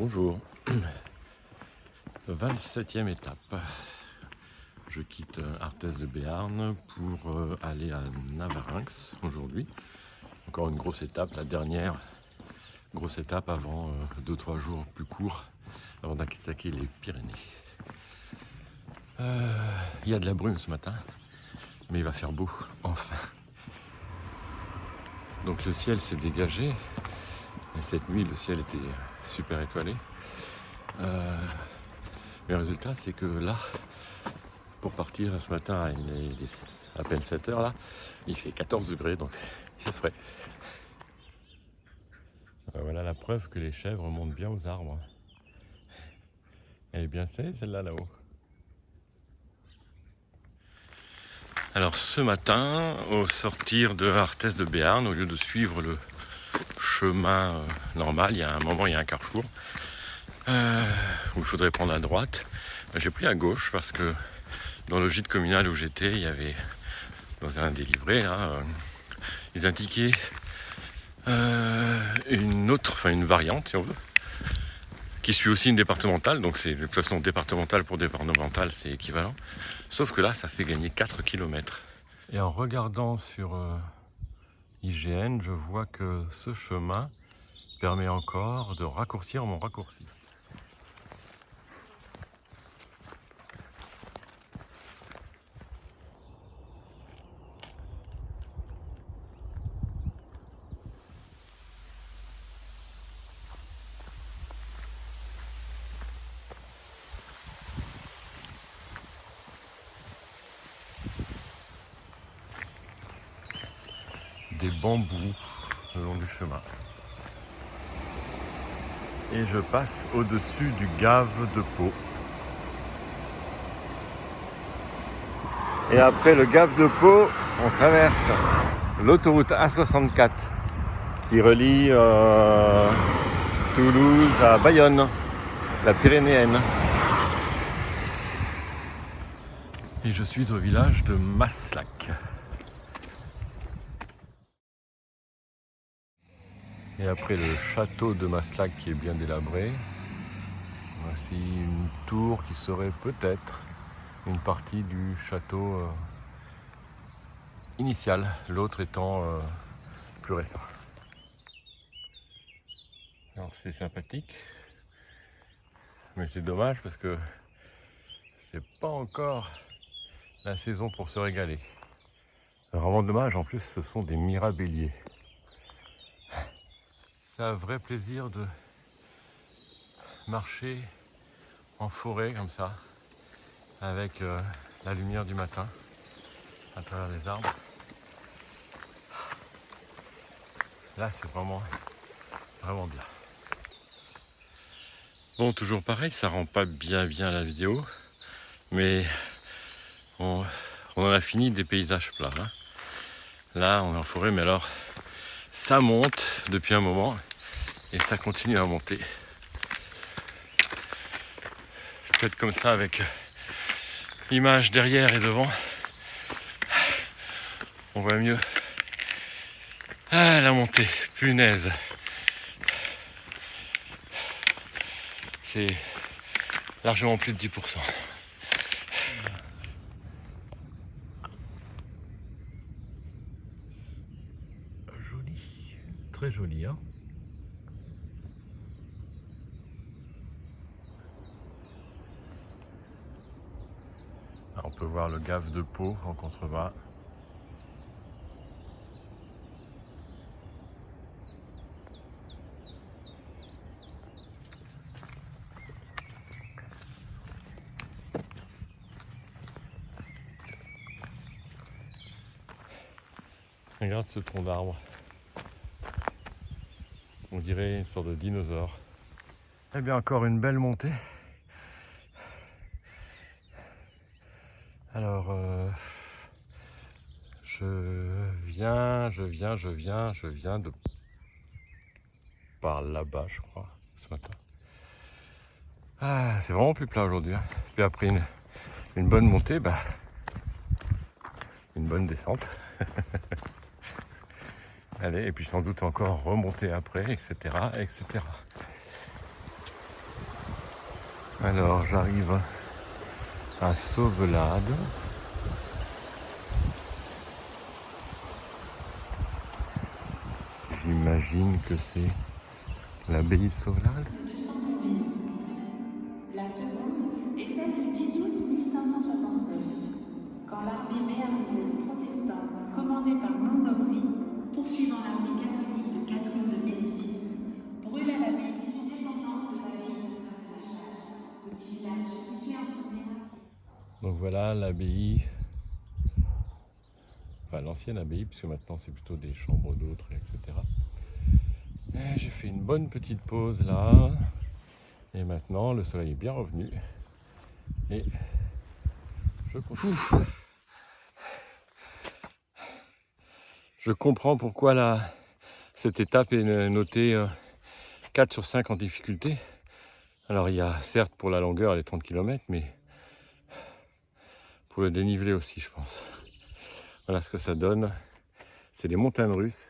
Bonjour, 27e étape. Je quitte Arthez de Béarn pour aller à Navarinx aujourd'hui. Encore une grosse étape, la dernière grosse étape avant 2-3 jours plus courts avant d'attaquer les Pyrénées. Il y a de la brume ce matin, mais il va faire beau, enfin. Donc le ciel s'est dégagé, et cette nuit le ciel était super étoilé. Mais le résultat c'est que là, pour partir ce matin il est à peine 7 heures là, il fait 14 degrés donc il fait frais. Voilà la preuve que les chèvres montent bien aux arbres. Elle est bien salée celle-là là-haut. Alors ce matin, au sortir de Arthez de Béarn, au lieu de suivre le chemin normal, il y a un carrefour où il faudrait prendre à droite. J'ai pris à gauche parce que dans le gîte communal où j'étais, il y avait dans un des livrets là, ils indiquaient une variante si on veut, qui suit aussi une départementale, donc c'est de toute façon départementale pour départementale, c'est équivalent. Sauf que là, ça fait gagner 4 km. Et en regardant sur IGN, je vois que ce chemin permet encore de raccourcir mon raccourci. Des bambous le long du chemin. Et je passe au-dessus du Gave de Pau. Et après le Gave de Pau, on traverse l'autoroute A64 qui relie Toulouse à Bayonne, la Pyrénéenne. Et je suis au village de Maslac. Et après le château de Maslac qui est bien délabré, voici une tour qui serait peut-être une partie du château initial, l'autre étant plus récent. Alors c'est sympathique, mais c'est dommage parce que c'est pas encore la saison pour se régaler. C'est vraiment dommage, en plus ce sont des mirabelliers. C'est un vrai plaisir de marcher en forêt comme ça, avec la lumière du matin à travers les arbres. Là c'est vraiment bien. Bon, toujours pareil, ça rend pas bien la vidéo, mais on en a fini des paysages plats. Hein. Là on est en forêt, mais alors ça monte depuis un moment et ça continue à monter. Peut-être comme ça avec l'image derrière et devant, on voit mieux. Ah, la montée, punaise. C'est largement plus de 10%. Joli, très joli, hein. Alors, on peut voir le Gave de Pau en contrebas. Regarde ce tronc d'arbre. On dirait une sorte de dinosaure. Eh bien, encore une belle montée. Alors, je viens de par là-bas, je crois, ce matin. Ah, c'est vraiment plus plat aujourd'hui. Hein. Puis après une bonne montée, une bonne descente. Allez, et puis sans doute encore remonter après, etc. Alors j'arrive à Sauvelade. J'imagine que c'est l'abbaye de Sauvelade. 200 convives. La seconde est celle du 10 août 1569, quand l'armée béarnaise protestante, commandée par Montgomery, poursuivant l'armée catholique de Catherine de Médicis, brûla l'abbaye sous dépendance de l'abbaye de Saint-Lachal, petit village situé entre Nérac. Donc voilà l'abbaye, enfin l'ancienne abbaye, puisque maintenant c'est plutôt des chambres d'autres, etc. Et j'ai fait une bonne petite pause là, et maintenant le soleil est bien revenu, et je comprends pourquoi cette étape est notée 4 sur 5 en difficulté. Alors il y a certes pour la longueur les 30 km, mais pour le dénivelé aussi je pense. Voilà ce que ça donne, c'est les montagnes russes.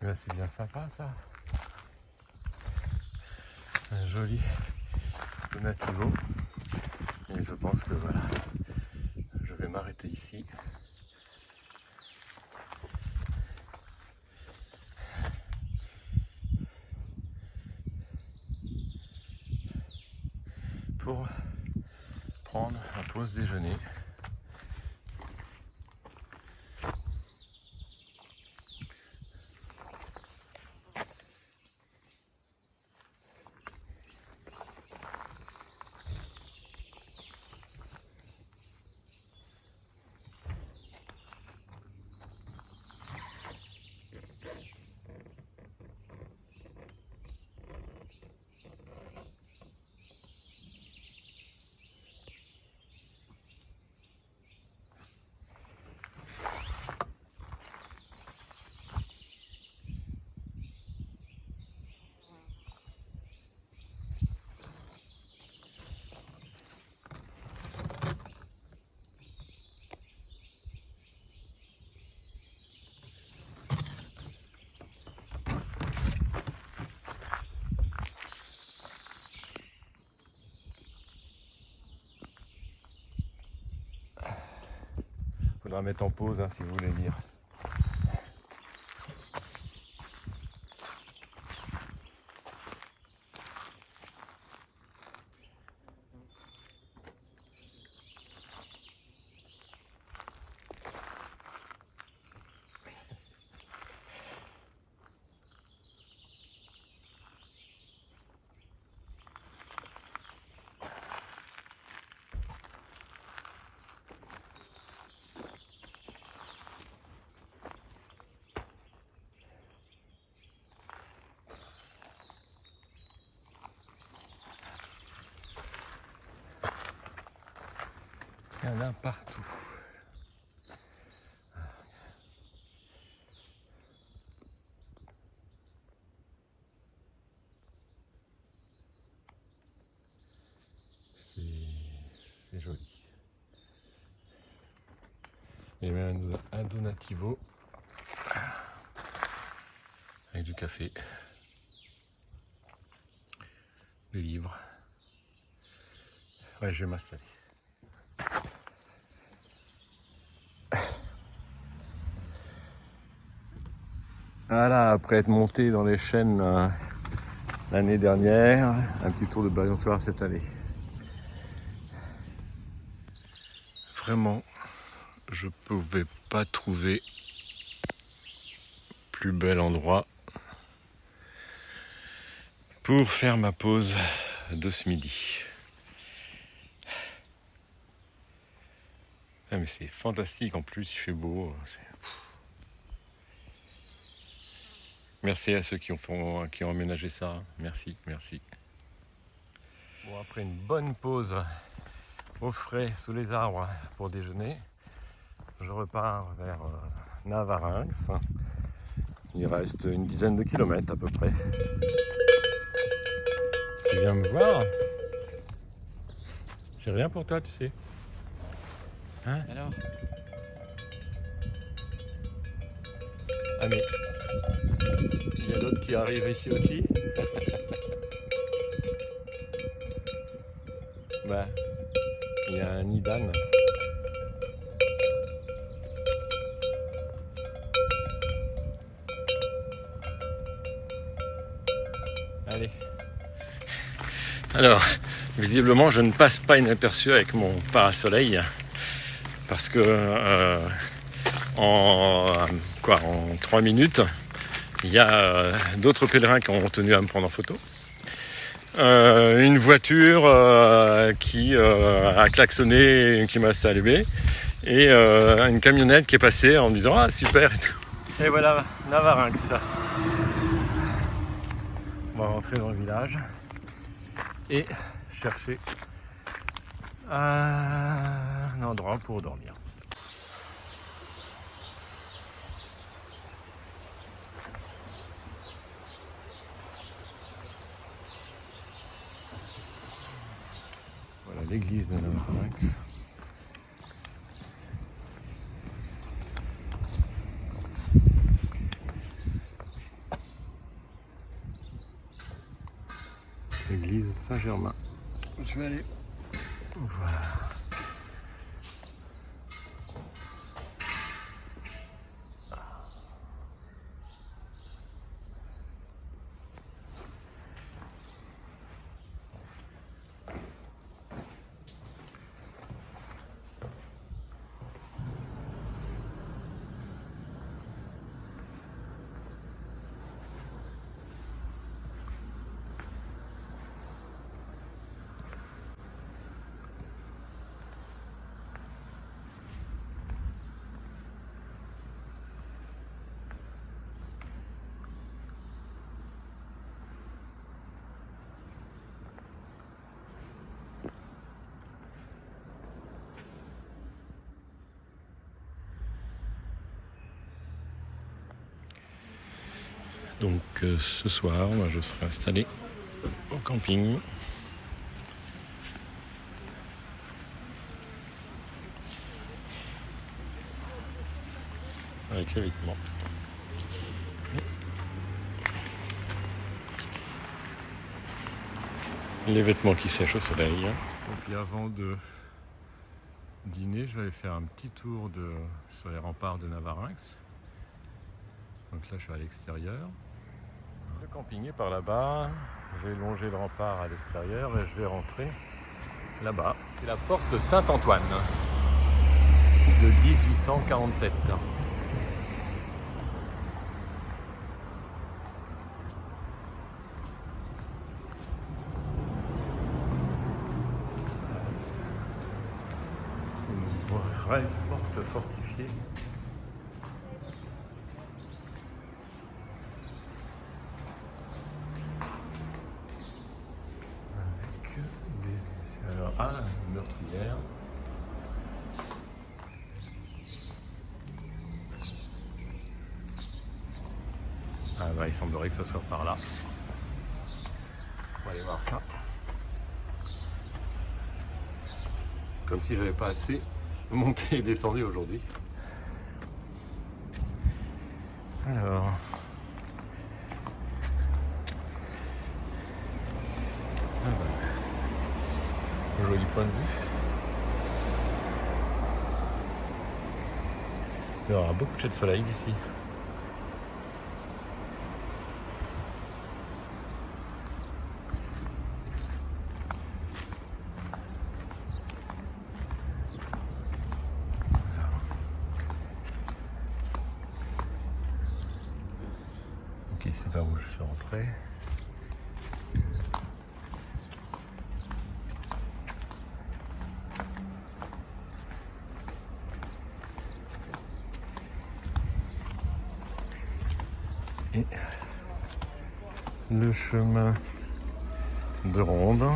Et là c'est bien sympa ça. Un joli nativo. Et je pense que voilà, je vais m'arrêter ici. Pour prendre un pause déjeuner. Faudra mettre en pause si vous voulez lire. Il y en a partout. C'est joli. Il y a même un donativo avec du café, des livres. Ouais, je vais m'installer. Voilà, après être monté dans les chaînes l'année dernière, un petit tour de balançoire cette année. Vraiment, je ne pouvais pas trouver plus bel endroit pour faire ma pause de ce midi. Ah mais c'est fantastique, en plus il fait beau. Merci à ceux qui ont aménagé ça. Merci. Bon, après une bonne pause au frais sous les arbres pour déjeuner, Je repars vers Navarinx. Il reste une dizaine de kilomètres à peu près. Tu viens me voir? J'ai rien pour toi, tu sais. Hein? Alors? Ah mais il y a d'autres qui arrivent ici aussi. Bah, il y a un nid d'âne. Allez. Alors, visiblement, je ne passe pas inaperçu avec mon parasoleil parce que en 3 minutes, il y a d'autres pèlerins qui ont tenu à me prendre en photo. Une voiture qui a klaxonné, qui m'a salué, et une camionnette qui est passée en me disant ah super et tout. Et voilà Navarinx. On va rentrer dans le village et chercher un endroit pour dormir. Voilà l'église de Navarinx. L'église Saint-Germain. Je vais aller voir. Donc ce soir, moi, je serai installé au camping. Avec les vêtements. Les vêtements qui sèchent au soleil. Et puis avant de dîner, je vais aller faire un petit tour sur les remparts de Navarinx. Donc là, je suis à l'extérieur. Le camping est par là-bas. J'ai longé le rempart à l'extérieur et je vais rentrer là-bas. C'est la porte Saint-Antoine de 1847. Une vraie porte fortifiée. Une meurtrière. Ah bah il semblerait que ce soit par là. On va aller voir ça. Comme si j'avais pas assez monté et descendu aujourd'hui. Alors. Ah bah. Joli point de vue. Il y aura beaucoup de soleil d'ici. Ok, c'est par où je suis rentré. Et le chemin de ronde.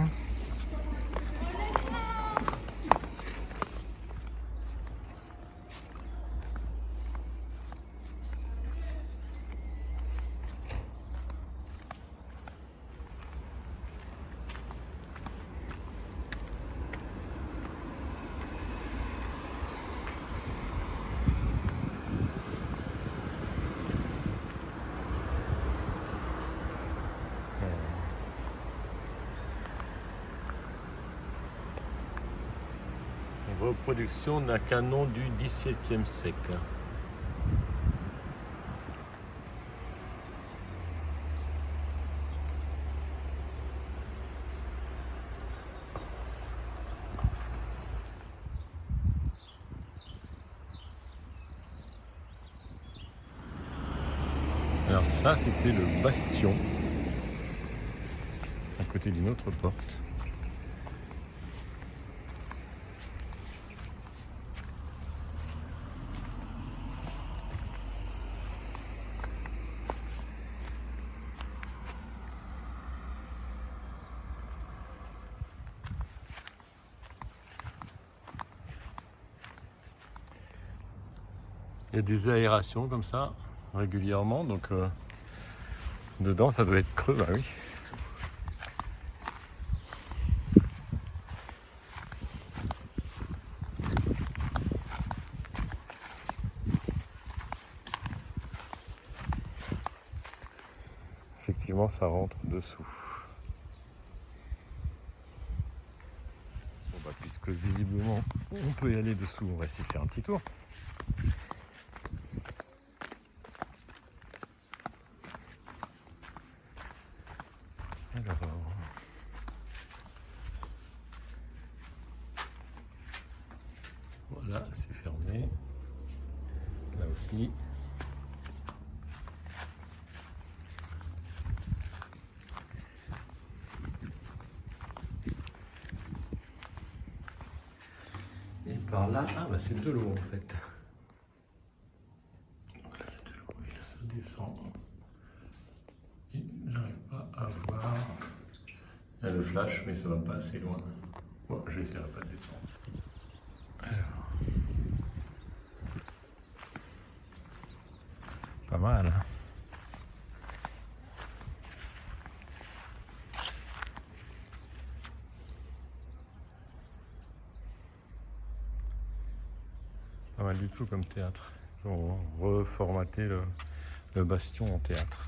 reproduction d'un canon du XVIIe siècle. Alors ça, c'était le bastion, à côté d'une autre porte. Il y a des aérations comme ça, régulièrement, donc dedans ça doit être creux, bah oui. Effectivement, ça rentre dessous. Bon bah, puisque visiblement on peut y aller dessous, on va essayer de faire un petit tour. Alors, voilà, c'est fermé. Là aussi. Et par là, ah bah c'est de l'eau en fait. Donc là, il y a de l'eau et là ça descend. Et j'arrive pas à voir. Il y a le flash, mais ça va pas assez loin. Bon, je vais essayer pas de descendre. Alors. Pas mal, hein. Pas mal du tout comme théâtre. Ils ont reformaté le bastion en théâtre.